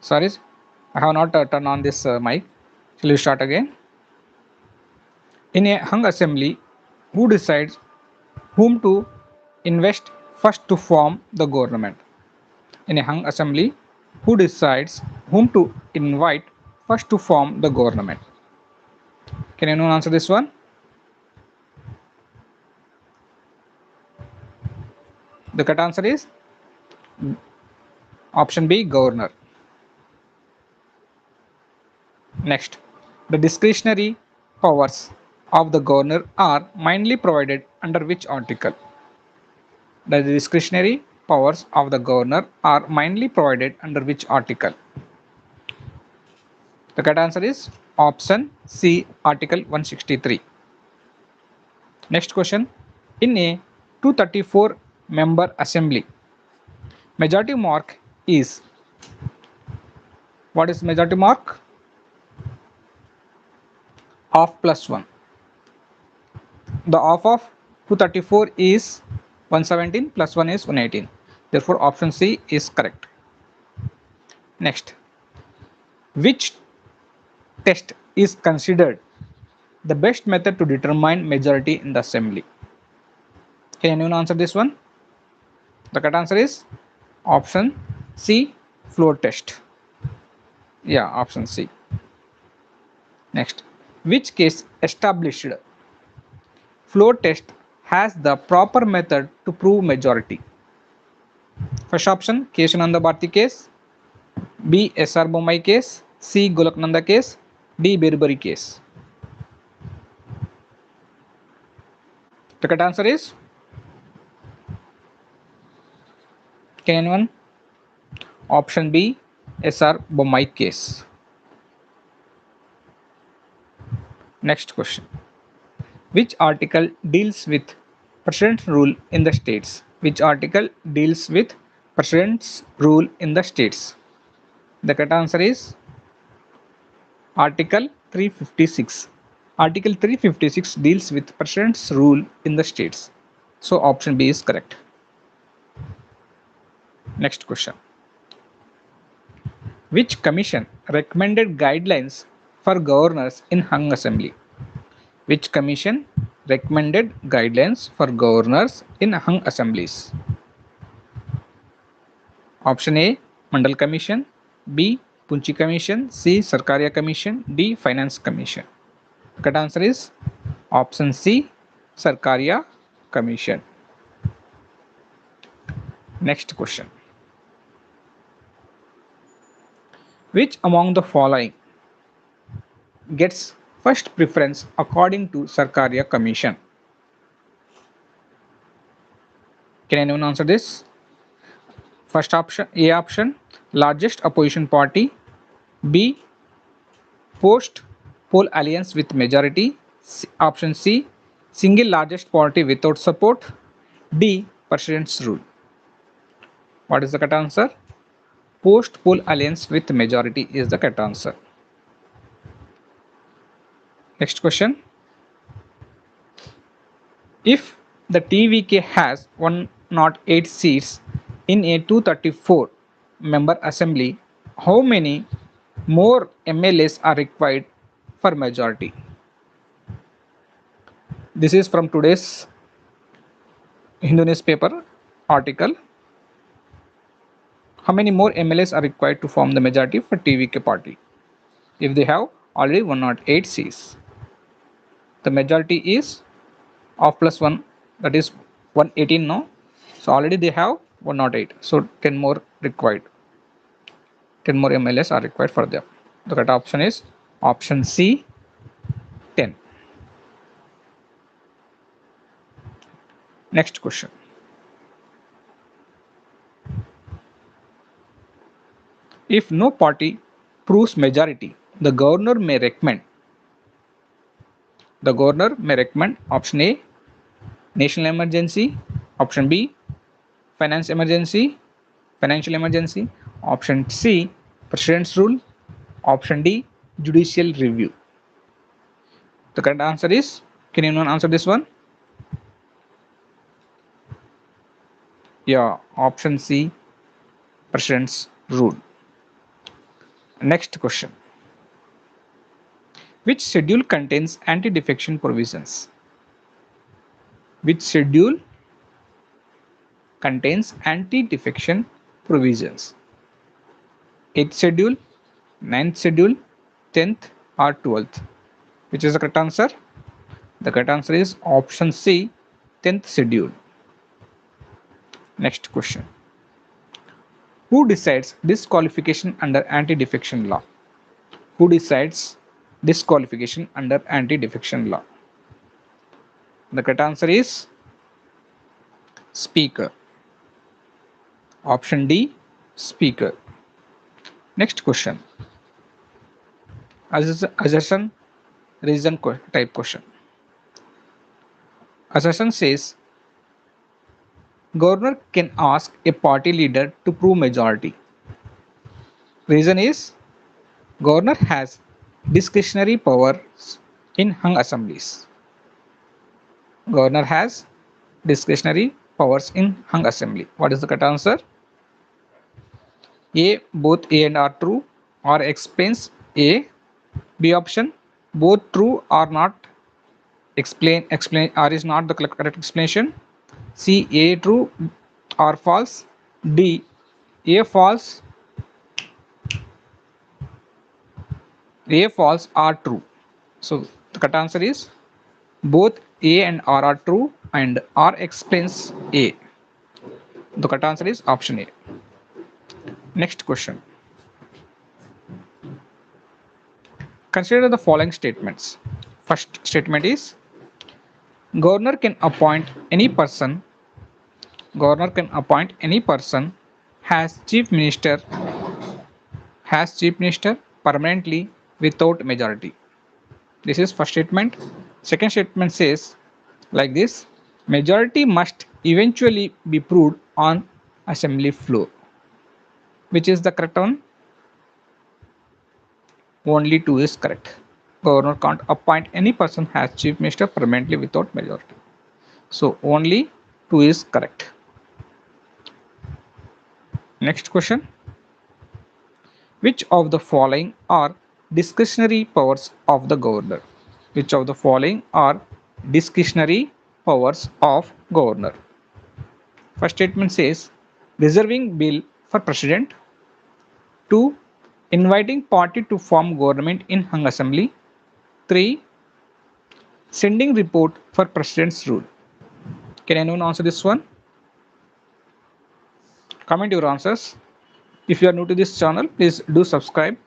Sorry, I have not turned on this mic. Shall we start again? In a hung assembly, who decides whom to invest first to form the government? In a hung assembly, who decides whom to invite first to form the government? Can anyone answer this one? The correct answer is option B, governor. Next, the discretionary powers of the governor are mainly provided under which article? The discretionary powers of the governor are mainly provided under which article? The correct answer is option C, Article 163. Next question. In a 234 member assembly, majority mark is, what is majority mark? Half plus 1. The half of 234 is 117 plus 1 is 118. Therefore, option C is correct. Next, which test is considered the best method to determine majority in the assembly? Can anyone answer this one? The correct answer is option C, floor test. Yeah, option C. Next, which case established floor test has the proper method to prove majority? First option, Keshananda Bharti case. B, SR Bommai case. C, Goloknanda case. D, Birubari case. The correct answer is, can anyone? Option B, SR Bommai case. Next question. Which article deals with President's rule in the states? Which article deals with President's rule in the states? The correct answer is Article 356. Article 356 deals with President's rule in the states. So option B is correct. Next question. Which commission recommended guidelines for governors in hung assembly? Which commission recommended guidelines for governors in hung assemblies? Option A, Mandal Commission. B, Punchi Commission. C, Sarkaria Commission. D, Finance Commission. The correct answer is option C, Sarkaria Commission. Next question. Which among the following gets first preference according to Sarkaria Commission? Can anyone answer this? First option, A option, largest opposition party. B, post poll alliance with majority. Option C, single largest party without support. D, President's rule. What is the correct answer? Post poll alliance with majority is the correct answer. Next question. If the TVK has 108 seats in a 234 member assembly, how many more MLAs are required for majority? This is from today's Hindu newspaper article. How many more MLAs are required to form the majority for TVK party if they have already 108 seats? The majority is half plus 1, that is 118 now. So already they have 108. So 10 more required. 10 more MLAs are required for them. The correct option is option C, 10. Next question. If no party proves majority, the governor may recommend option A, national emergency. Option B, financial emergency. Option C, President's rule. Option D, judicial review. The correct answer is, can anyone answer this one? Yeah, option C, President's rule. Next question. Which schedule contains anti-defection provisions? Which schedule contains anti-defection provisions? 8th schedule, 9th schedule, 10th or 12th? Which is the correct answer? The correct answer is option C, 10th schedule. Next question. Who decides disqualification under anti-defection law? Who decides disqualification under anti-defection law? The correct answer is Speaker. Option D, Speaker. Next question. Assertion reason type question. Assertion says governor can ask a party leader to prove majority. Reason is governor has discretionary powers in hung assemblies. Governor has discretionary powers in hung assembly. What is the correct answer? A, both A and R true, or explains A. B option, both true or not explain or is not the correct explanation. C, A true or false. D, A false or true. So the correct answer is both A and R are true and R explains A. The correct answer is option A. Next question. Consider the following statements. First statement is governor can appoint any person as chief minister permanently without majority. This is first statement. Second statement says like this: majority must eventually be proved on assembly floor. Which is the correct one? Only 2 is correct. Governor can't appoint any person as chief minister permanently without majority. So only 2 is correct. Next question. Which of the following are discretionary powers of the governor? Which of the following are discretionary powers of governor? First statement says reserving bill for president. 2. Inviting party to form government in hung assembly. 3. Sending report for president's rule. Can anyone answer this one? Comment your answers. If you are new to this channel, please do subscribe.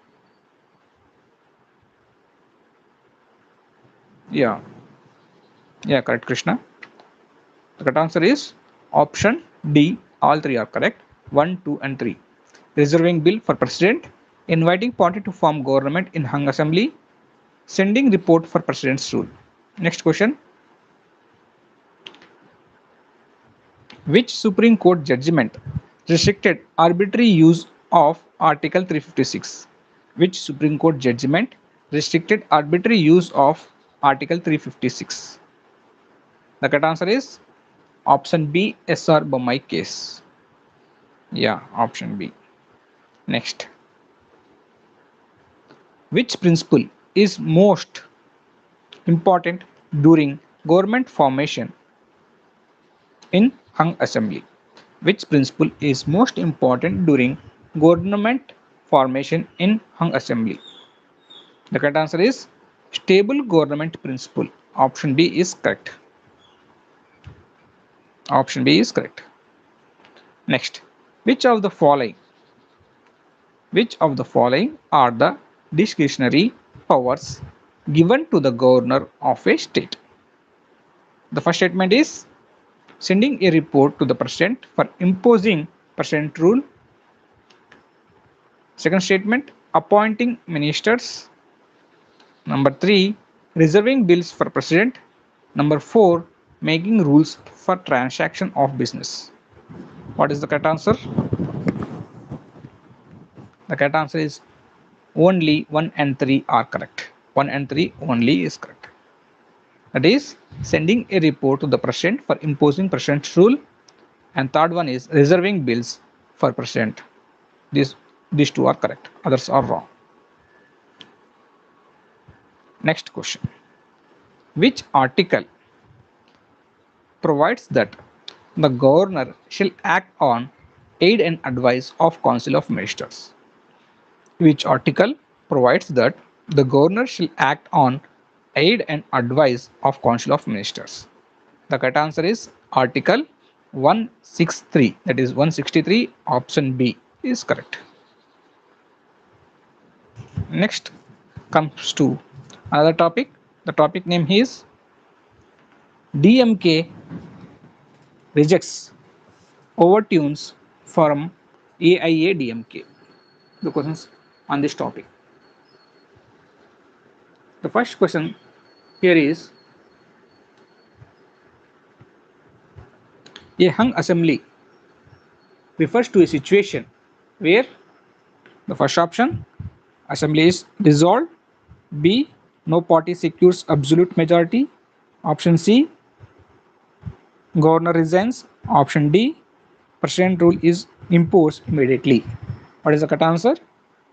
Yeah, correct, Krishna. The correct answer is option D. All 3 are correct. 1, 2 and 3. Reserving bill for president, inviting party to form government in hung assembly, sending report for president's rule. Next question. Which Supreme Court judgment restricted arbitrary use of Article 356? Which Supreme Court judgment restricted arbitrary use of Article 356? The correct answer is option B, SR Bommai case. Yeah, option B. Next. Which principle is most important during government formation in hung assembly? Which principle is most important during government formation in hung assembly? The correct answer is stable government principle. Option B is correct. Option B is correct. Next, which of the following are the discretionary powers given to the governor of a state? The first statement is sending a report to the president for imposing president rule. Second statement, appointing ministers. Number 3, reserving bills for president. Number 4, making rules for transaction of business. What is the correct answer? The correct answer is only 1 and 3 are correct. 1 and 3 only is correct. That is sending a report to the president for imposing president's rule, and third one is reserving bills for president. These 2 are correct. Others are wrong. Next question. Which article provides that the governor shall act on aid and advice of Council of Ministers? Which article provides that the governor shall act on aid and advice of Council of Ministers? The correct answer is Article 163, that is 163, option B is correct. Next comes to another topic. The topic name is DMK rejects overtunes from AIADMK. The questions on this topic. The first question here is, a hung assembly refers to a situation where the first option, assembly is dissolved, B, no party secures absolute majority, option C, governor resigns, option D, president rule is imposed immediately. What is the correct answer?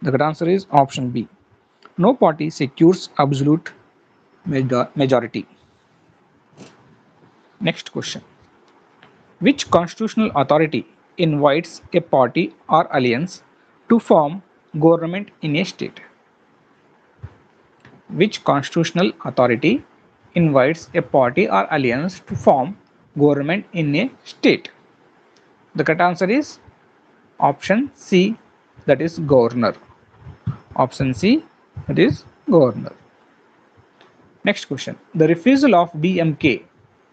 The correct answer is option B. No party secures absolute majority. Next question. Which constitutional authority invites a party or alliance to form government in a state? Which constitutional authority invites a party or alliance to form government in a state? The correct answer is option C, that is governor. Option C, that is governor. Next question. The refusal of DMK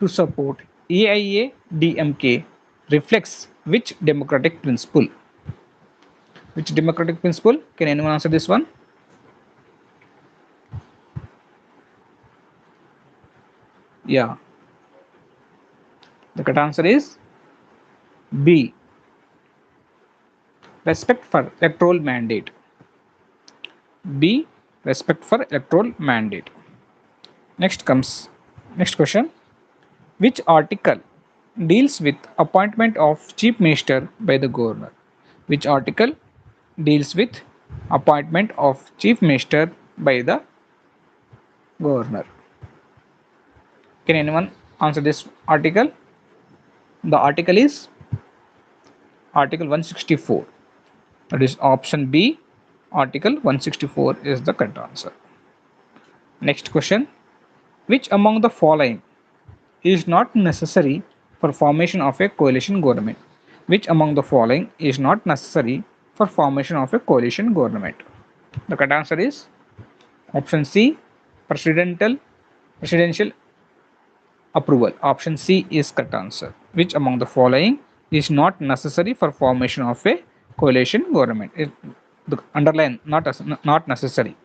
to support AIADMK reflects which democratic principle? Which democratic principle? Can anyone answer this one? Yeah. The correct answer is B. Respect for electoral mandate. B. Respect for electoral mandate. Next question. Which article deals with appointment of chief minister by the governor? Which article deals with appointment of chief minister by the governor? Can anyone answer this article? The article is Article 164. That is option B. Article 164 is the correct answer. Next question. Which among the following is not necessary for formation of a coalition government? Which among the following is not necessary for formation of a coalition government? The correct answer is option C. Presidential approval. Option C is correct answer. Which among the following is not necessary for formation of a coalition government? The underline not necessary.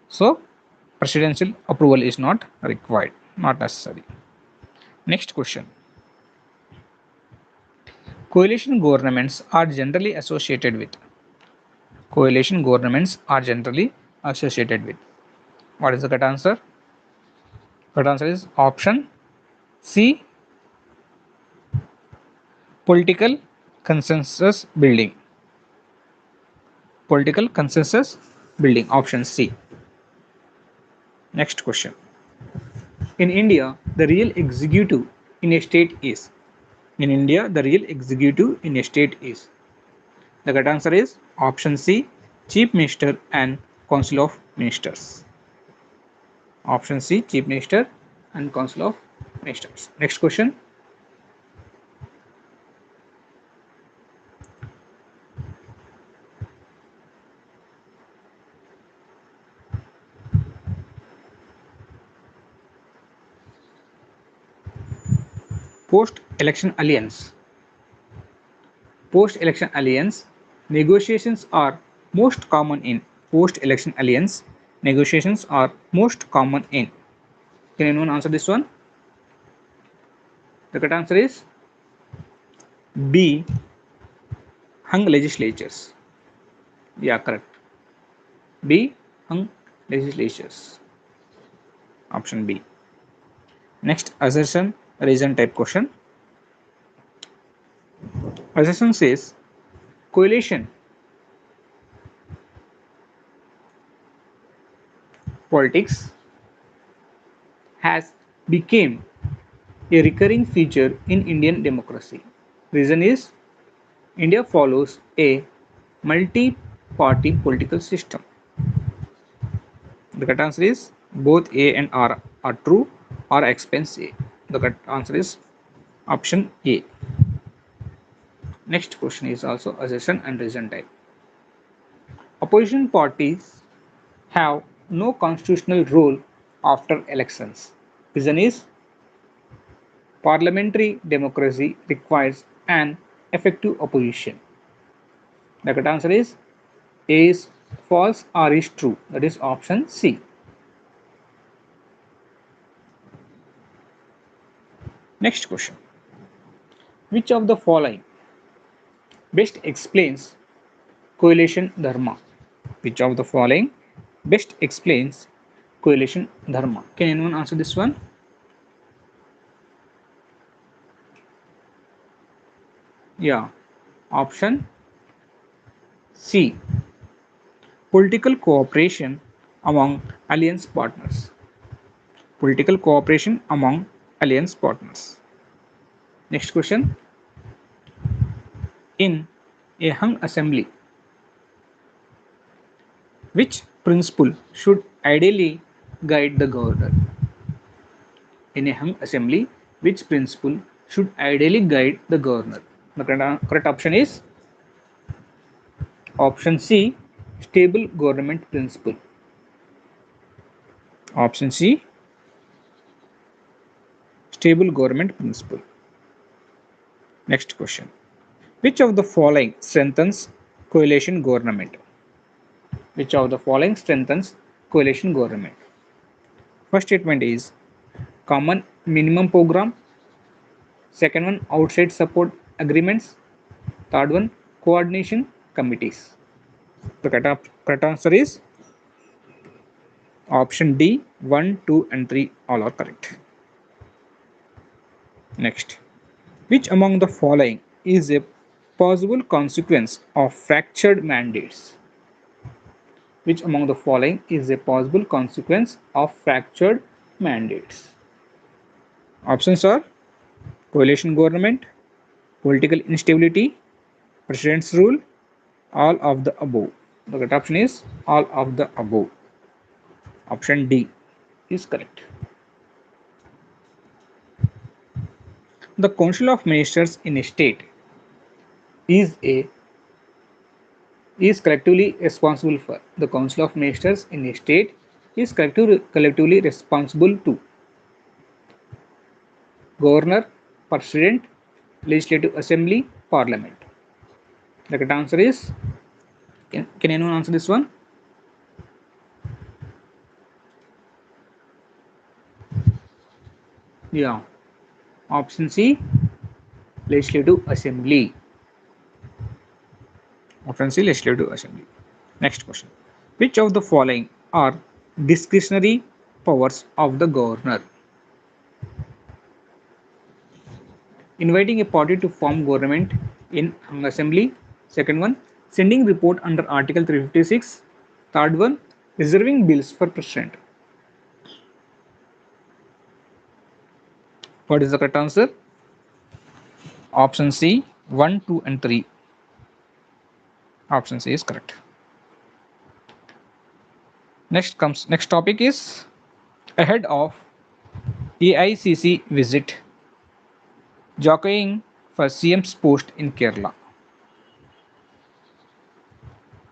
So presidential approval is not required, not necessary. Next question. Coalition governments are generally associated with. Coalition governments are generally associated with. What is the correct answer? Correct answer is option C. Political consensus building. Political consensus building. Option C. Next question. In India, the real executive in a state is. In India, the real executive in a state is. The correct answer is option C. Chief Minister and Council of Ministers. Option C. Chief Minister and Council of Ministers. Next question. Post-election alliance. Post-election alliance negotiations are most common in. Post-election alliance negotiations are most common in. Can anyone answer this one? The correct answer is B. Hung legislatures. Yeah, correct. B. Hung legislatures. Option B. Next, assertion reason type question. Assertion says coalition politics has become a recurring feature in Indian democracy. Reason is India follows a multi-party political system. The correct answer is both A and R are true or expense A. The correct answer is option A. Next question is also assertion and reason type. Opposition parties have no constitutional role after elections. Reason is parliamentary democracy requires an effective opposition. The correct answer is A is false, R is true. That is option C. Next question. Which of the following best explains coalition dharma? Which of the following best explains coalition dharma? Can anyone answer this one? Yeah, option C. Political cooperation among alliance partners. Political cooperation among alliance partners. Next question. In a hung assembly, which principle should ideally guide the governor? In a hung assembly, which principle should ideally guide the governor? The correct option is option C, stable government principle. Option C, stable government principle. Next question. Which of the following strengthens coalition government? Which of the following strengthens coalition government? First statement is common minimum program. Second one, outside support agreements. Third one, coordination committees. The correct answer is option D. 1, 2 and 3 all are correct. Next. Which among the following is a possible consequence of fractured mandates? Which among the following is a possible consequence of fractured mandates? Options are coalition government, political instability, president's rule, all of the above. The correct option is all of the above. Option D is correct. The Council of Ministers in a state is collectively responsible for. The Council of Ministers in a state is collectively responsible to Governor, President, Legislative Assembly, Parliament. The correct answer is can anyone answer this one? Yeah. Option C, Legislative Assembly. Option C, Legislative Assembly. Next question. Which of the following are discretionary powers of the governor? Inviting a party to form government in assembly. Second one, sending report under Article 356. Third one, reserving bills for president. What is the correct answer? Option C, 1, 2 and 3. Option C is correct. Next topic is ahead of AICC visit, jockeying for CM's post in Kerala.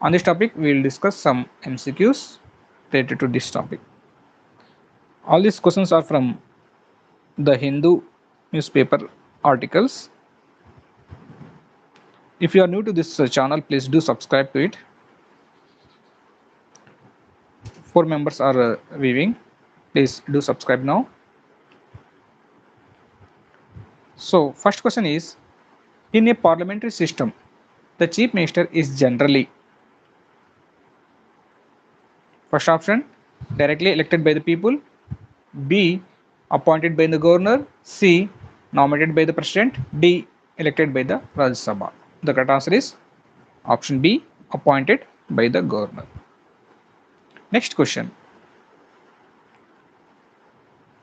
On this topic, we will discuss some MCQs related to this topic. All these questions are from the Hindu newspaper articles. If you are new to this channel, please do subscribe to it. 4 members are viewing. Please do subscribe now. So, first question is, in a parliamentary system, the chief minister is generally, first option, directly elected by the people, B, appointed by the governor, C, nominated by the president, D, elected by the Rajya Sabha. The correct answer is option B, appointed by the governor. Next question.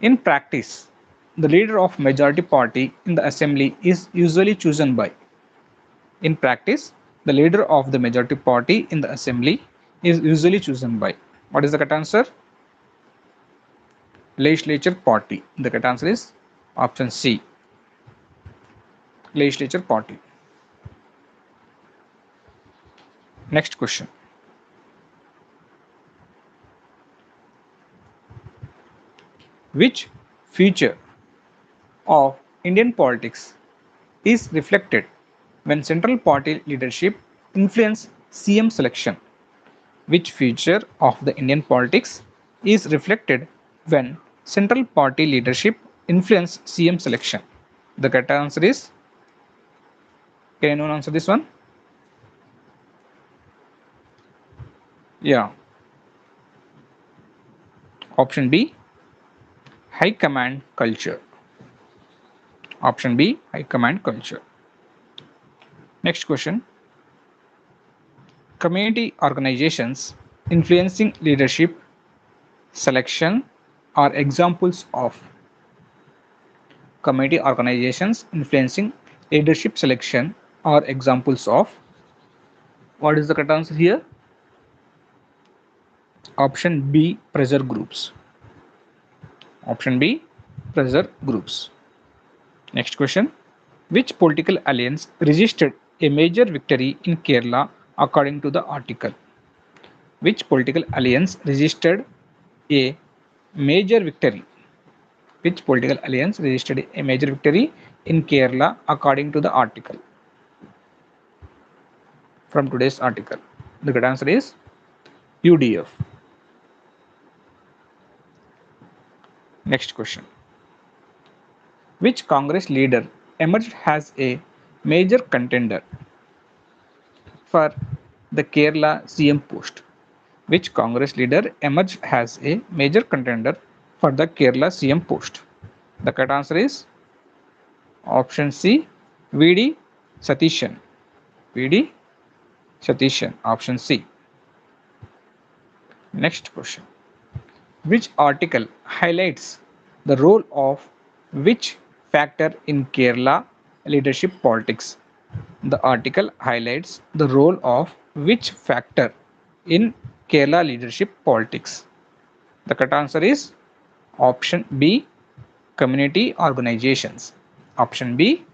In practice, the leader of majority party in the assembly is usually chosen by. In practice, the leader of the majority party in the assembly is usually chosen by. What is the correct answer? Legislature party. The correct answer is option C. Legislature party. Next question. Which feature of Indian politics is reflected when central party leadership influence CM selection? Which feature of the Indian politics is reflected when central party leadership influence CM selection? The correct answer is, can anyone answer this one? Yeah. Option B, high command culture. Option B, high command culture. Next question. Community organizations influencing leadership selection are examples of. Community organizations influencing leadership selection are examples of. What is the correct answer here? Option B, pressure groups. Option B, pressure groups. Next question. Which political alliance registered a major victory in Kerala according to the article? Which political alliance registered a major victory? Which political alliance registered a major victory in Kerala according to the article? From today's article, the correct answer is UDF. Next question. Which Congress leader emerged as a major contender for the Kerala CM post? Which Congress leader emerged as a major contender for the Kerala CM post? The correct answer is option C, VD Satishan. VD Satishan, option C. Next question. Which article highlights the role of which factor in Kerala leadership politics? The article highlights the role of which factor in Kerala leadership politics? The correct answer is option B, community organizations. Option B,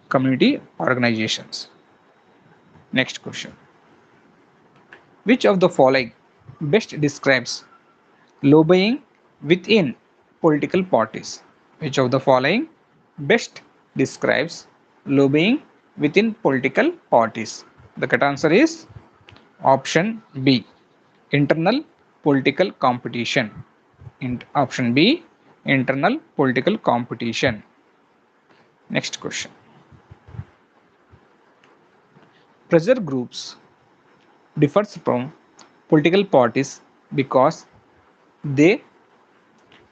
community organizations. Next question. Which of the following best describes lobbying within political parties? Which of the following best describes lobbying within political parties? The correct answer is option B, internal political competition. Option B, internal political competition. Next question. Pressure groups differs from political parties because they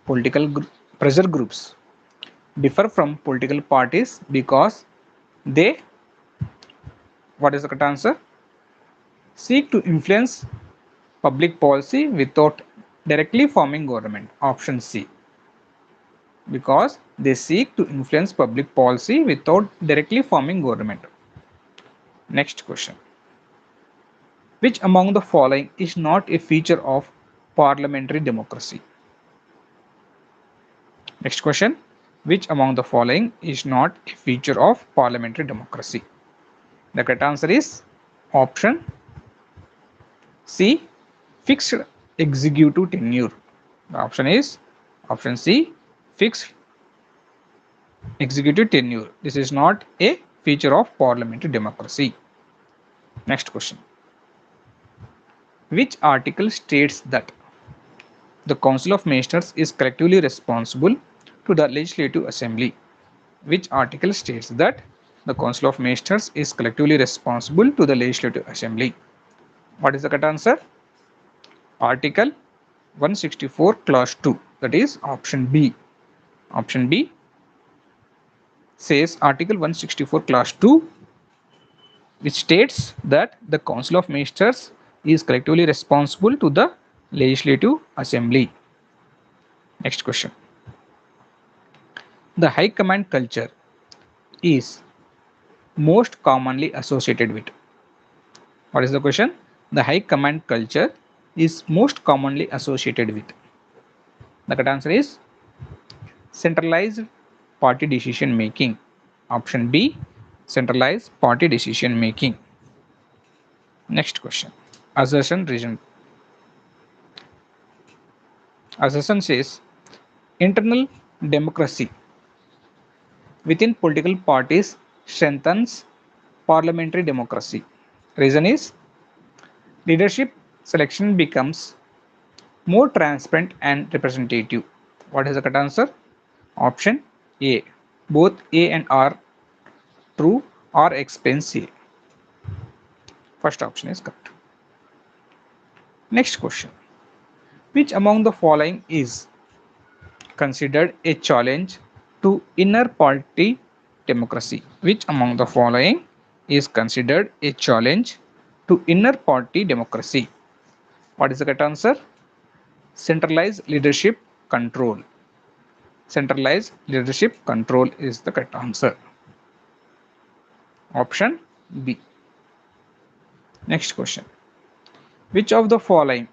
pressure groups differ from political parties because they, what is the correct answer? Seek to influence public policy without directly forming government. Option C. Because they seek to influence public policy without directly forming government. Next question. Which among the following is not a feature of parliamentary democracy? Next question. Which among the following is not a feature of parliamentary democracy? The correct answer is option C, fixed executive tenure. The option is option C, fixed executive tenure. This is not a feature of parliamentary democracy. Next question. Which article states that the Council of Ministers is collectively responsible to the Legislative Assembly? Which article states that the Council of Ministers is collectively responsible to the Legislative Assembly? What is the correct answer? Article 164 clause 2, that is option B. Option B says Article 164 clause 2, which states that the Council of Ministers is collectively responsible to the Legislative Assembly. Next question. the high command culture is most commonly associated with? What is the question? The high command culture is most commonly associated with. The correct answer is centralized party decision making. Option B, centralized party decision making. Next question. Assertion reason. Assertion says internal democracy within political parties strengthens parliamentary democracy. Reason is leadership selection becomes more transparent and representative. What is the correct answer? Option A. Both A and R true or explains C. First option is correct. Next question. Which among the following is considered a challenge to inner party democracy? Which among the following is considered a challenge to inner party democracy? What is the correct answer? Centralized leadership control. Centralized leadership control is the correct answer. Option B. Next question. Which of the following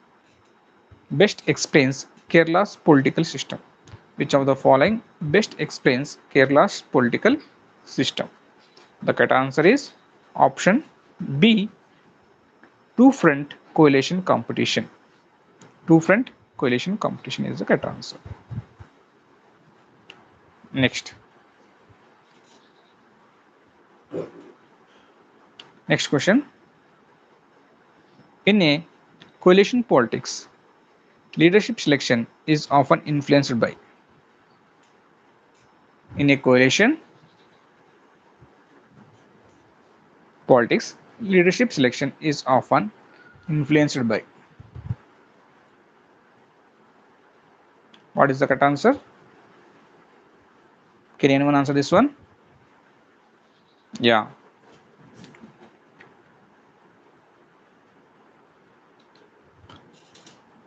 best explains Kerala's political system? Which of the following best explains Kerala's political system? The correct answer is option B, two-front coalition competition. Two-front coalition competition is the correct answer. Next. Next question. In a coalition politics, leadership selection is often influenced by. In a coalition politics, leadership selection is often influenced by. What is the correct answer? Can anyone answer this one? Yeah.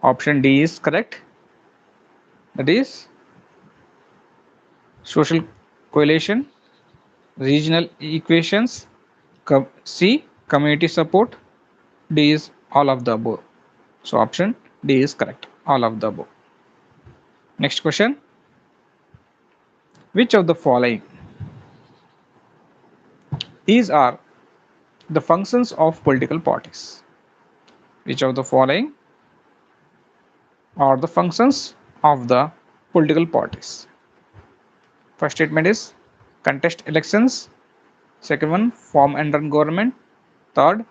Option D is correct. That is social coalition, regional equations, C, community support, D is all of the above. So option D is correct, all of the above. Next question. Which of the following? These are the functions of political parties. Which of the following are the functions of the political parties? First statement is contest elections. Second one, form and run government. Third,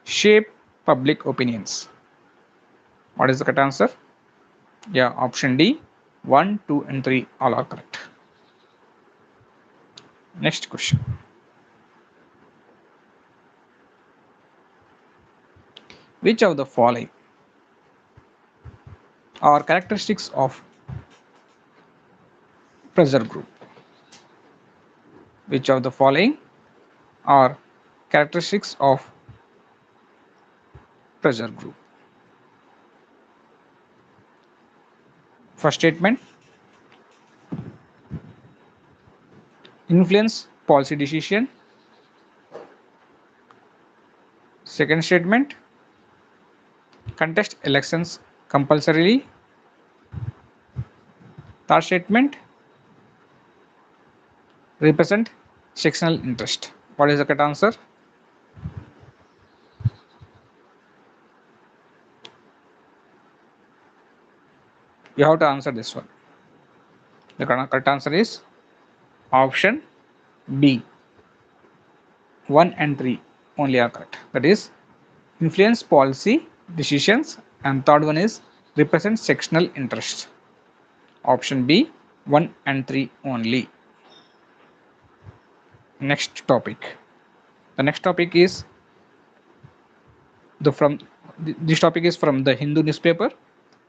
shape public opinions. What is the correct answer? Yeah, option D. 1, 2 and 3 all are correct. Next question. Which of the following are characteristics of pressure group? Which of the following are characteristics of pressure group? First statement, influence policy decision. Second statement, contest elections compulsorily. Third statement, represent sectional interest. What is the correct answer? You have to answer this one. The correct answer is option B. 1 and 3 only are correct. That is influence policy decisions, and third one is represent sectional interest. Option B, 1 and 3 only. Next topic. The next topic is this topic is from the Hindu newspaper.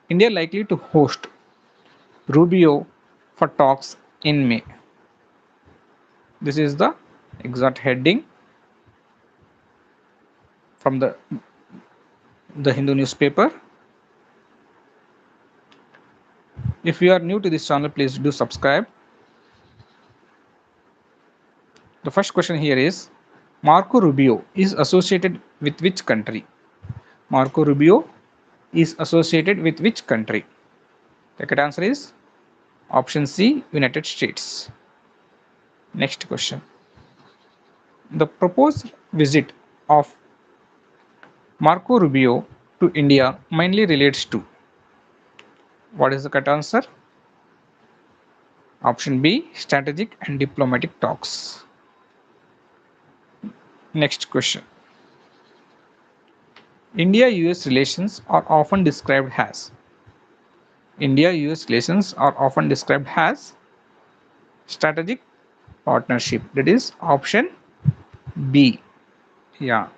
India likely to host Rubio for talks in May. This is the exact heading from the Hindu newspaper. If you are new to this channel, please do subscribe The first question here is Marco Rubio is associated with which country? Marco Rubio is associated with which country? The correct answer is option C, United States. Next question. The proposed visit of Marco Rubio to India mainly relates to. What is the correct answer? Option B, strategic and diplomatic talks. Next question. India-US relations are often described as. India-US relations are often described as strategic partnership. That is option B. Yeah.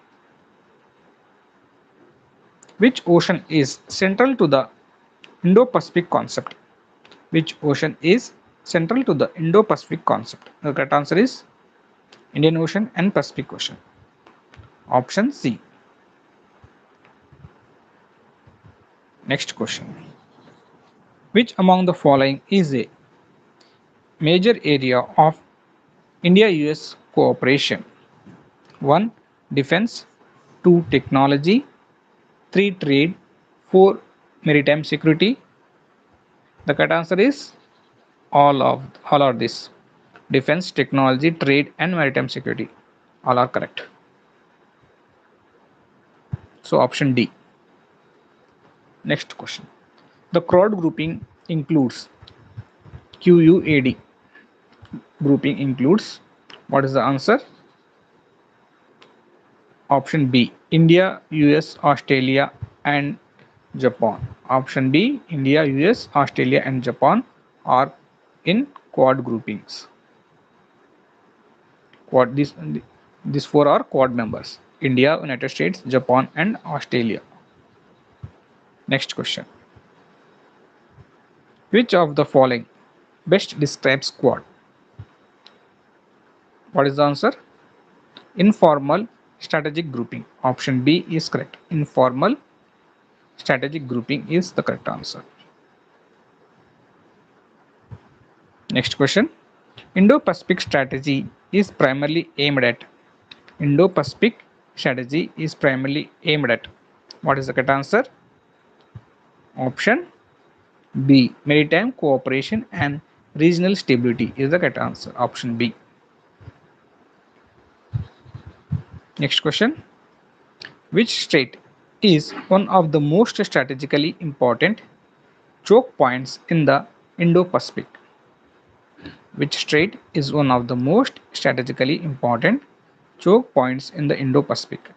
Which ocean is central to the Indo-Pacific concept? Which ocean is central to the Indo-Pacific concept? The correct answer is Indian Ocean and Pacific Ocean. Option C. Next question. Which among the following is a major area of India-US cooperation? 1. Defense. 2. Technology. 3. Trade. 4. Maritime security. The correct answer is all of this. Defense, technology, trade and maritime security. All are correct. So option D. Next question. The Quad grouping includes QUAD. Grouping includes. What is the answer? Option B. India, US, Australia and Japan. Option B. India, US, Australia and Japan are in Quad groupings. Quad, these four are Quad members. India, United States, Japan and Australia. Next question. Which of the following best describes Quad? What is the answer? Informal strategic grouping. Option B is correct. Informal strategic grouping is the correct answer. Next question. Indo-Pacific strategy is primarily aimed at. Indo-Pacific strategy is primarily aimed at. What is the correct answer? Option B. Maritime cooperation and regional stability is the correct answer. Option B. Next question. Which state is one of the most strategically important choke points in the Indo-Pacific? Which strait is one of the most strategically important choke points in the Indo-Pacific?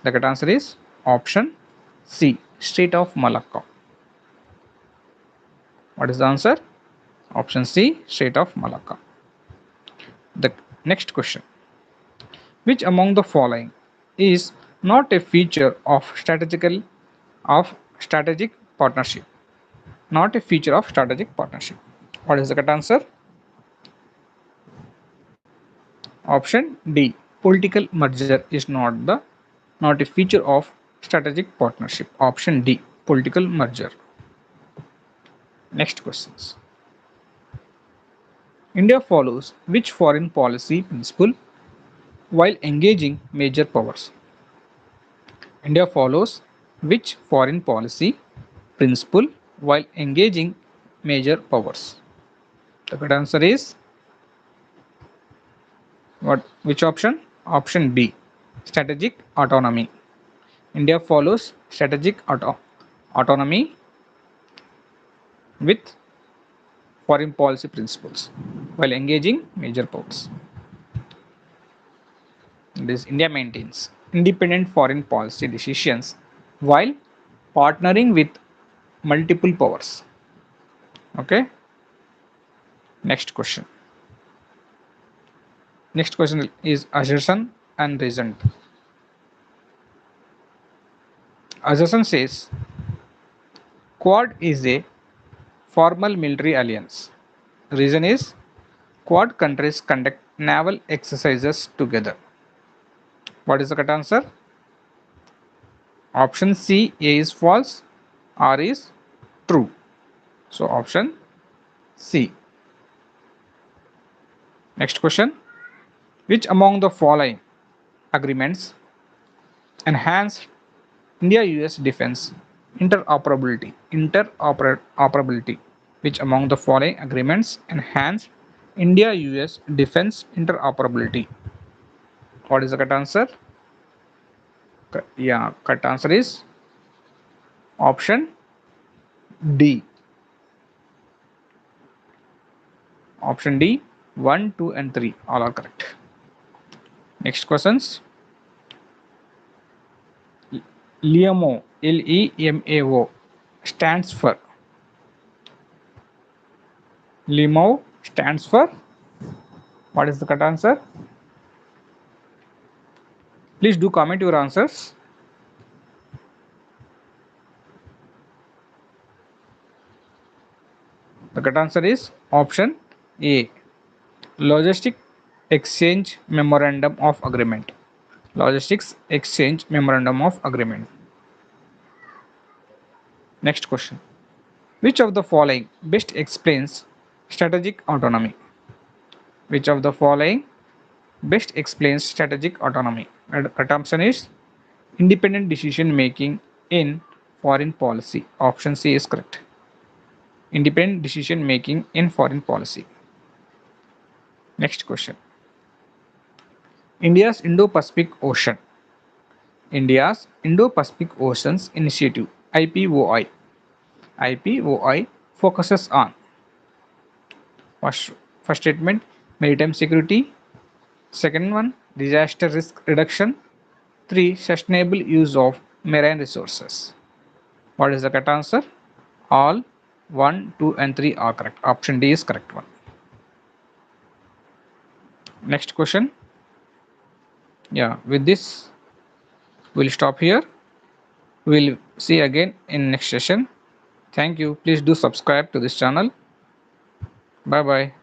The correct answer is option C, Strait of Malacca. What is the answer? Option C, Strait of Malacca. The next question. Which among the following is not a feature of strategic partnership? Not a feature of strategic partnership. What is the correct answer? Option D. Political merger is not a feature of strategic partnership. Option D. Political merger. Next questions. India follows which foreign policy principle while engaging major powers? India follows which foreign policy principle while engaging major powers? The correct answer is what? Which option? Option B. Strategic autonomy. India follows strategic autonomy with foreign policy principles while engaging major powers. This India maintains independent foreign policy decisions while partnering with multiple powers. Okay. Next question. Next question is assertion and reason. Assertion says Quad is a formal military alliance. Reason is Quad countries conduct naval exercises together. What is the correct answer? Option C, A is false, R is true. So option C. Next question. Which among the following agreements enhance India-US defense interoperability? Which among the following agreements enhance India-US defense interoperability? What is the correct answer? Yeah, correct answer is option D. Option D, 1, 2, and 3 all are correct. Next questions. LEMO, LEMAO stands for. LEMO stands for. What is the correct answer? Please do comment your answers. The correct answer is option A. Logistic Exchange Memorandum of Agreement. Logistics Exchange Memorandum of Agreement. Next question. Which of the following best explains strategic autonomy? Which of the following best explains strategic autonomy? And correct option is independent decision making in foreign policy. Option C is correct. Independent decision making in foreign policy. Next question. India's Indo-Pacific Ocean. India's Indo-Pacific Oceans Initiative (IPOI). IPOI focuses on first statement maritime security, second one disaster risk reduction, 3 sustainable use of marine resources. What is the correct answer? All 1, 2 and 3 are correct. Option D is correct one. Next question. Yeah, with this we'll stop here. We'll see again in next session. Thank you. Please do subscribe to this channel. Bye bye.